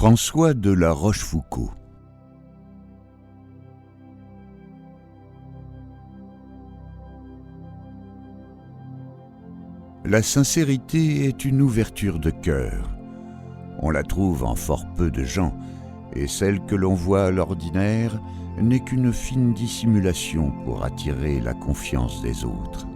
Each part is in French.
François de La Rochefoucauld. La sincérité est une ouverture de cœur. On la trouve en fort peu de gens, et celle que l'on voit à l'ordinaire n'est qu'une fine dissimulation pour attirer la confiance des autres.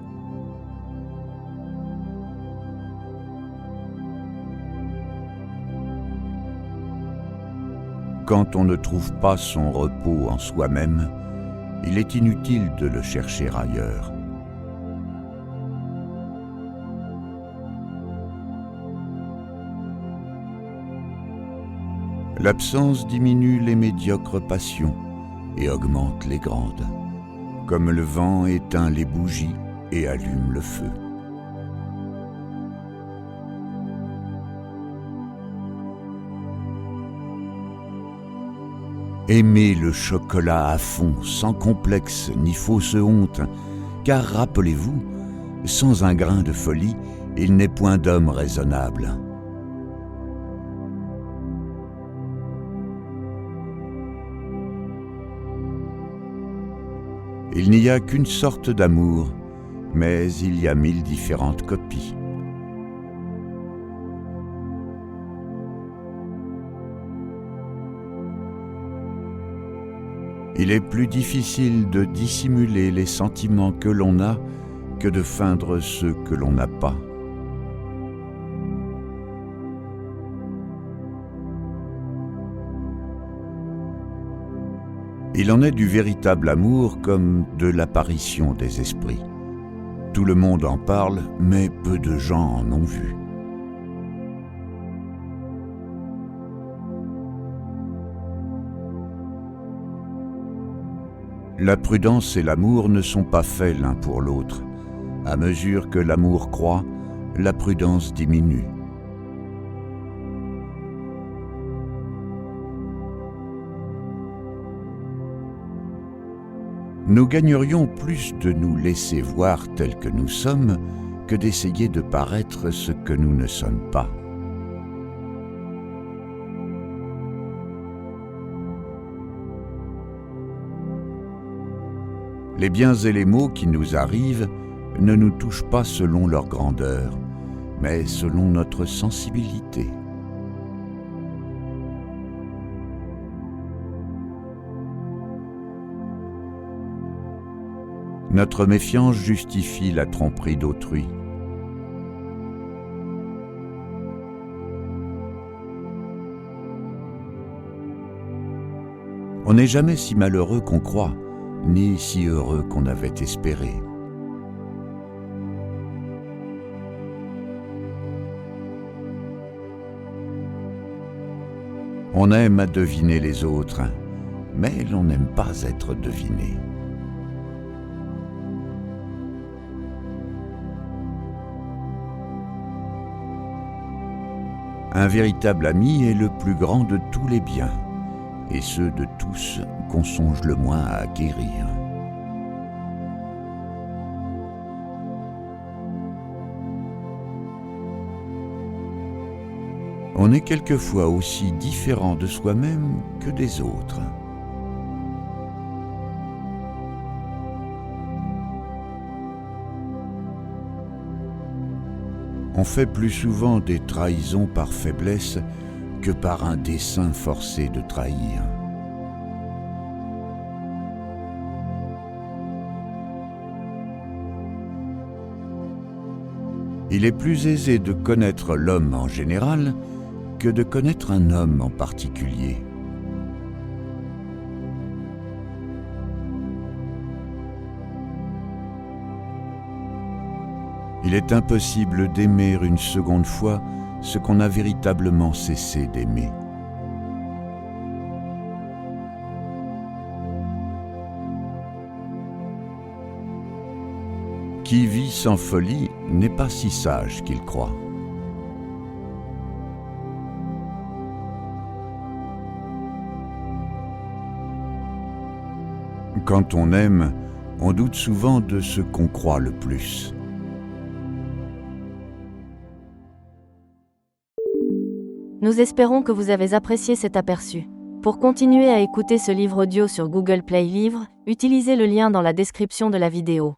Quand on ne trouve pas son repos en soi-même, il est inutile de le chercher ailleurs. L'absence diminue les médiocres passions et augmente les grandes, comme le vent éteint les bougies et allume le feu. Aimez le chocolat à fond, sans complexe ni fausse honte, car rappelez-vous, sans un grain de folie, il n'est point d'homme raisonnable. Il n'y a qu'une sorte d'amour, mais il y a 1000 différentes copies. Il est plus difficile de dissimuler les sentiments que l'on a que de feindre ceux que l'on n'a pas. Il en est du véritable amour comme de l'apparition des esprits. Tout le monde en parle, mais peu de gens en ont vu. La prudence et l'amour ne sont pas faits l'un pour l'autre. À mesure que l'amour croît, la prudence diminue. Nous gagnerions plus de nous laisser voir tels que nous sommes que d'essayer de paraître ce que nous ne sommes pas. Les biens et les maux qui nous arrivent ne nous touchent pas selon leur grandeur, mais selon notre sensibilité. Notre méfiance justifie la tromperie d'autrui. On n'est jamais si malheureux qu'on croit, ni si heureux qu'on avait espéré. On aime à deviner les autres, mais l'on n'aime pas être deviné. Un véritable ami est le plus grand de tous les biens, et ceux de tous qu'on songe le moins à acquérir. On est quelquefois aussi différent de soi-même que des autres. On fait plus souvent des trahisons par faiblesse que par un dessein forcé de trahir. Il est plus aisé de connaître l'homme en général que de connaître un homme en particulier. Il est impossible d'aimer une seconde fois ce qu'on a véritablement cessé d'aimer. Qui vit sans folie n'est pas si sage qu'il croit. Quand on aime, on doute souvent de ce qu'on croit le plus. Nous espérons que vous avez apprécié cet aperçu. Pour continuer à écouter ce livre audio sur Google Play Livres, utilisez le lien dans la description de la vidéo.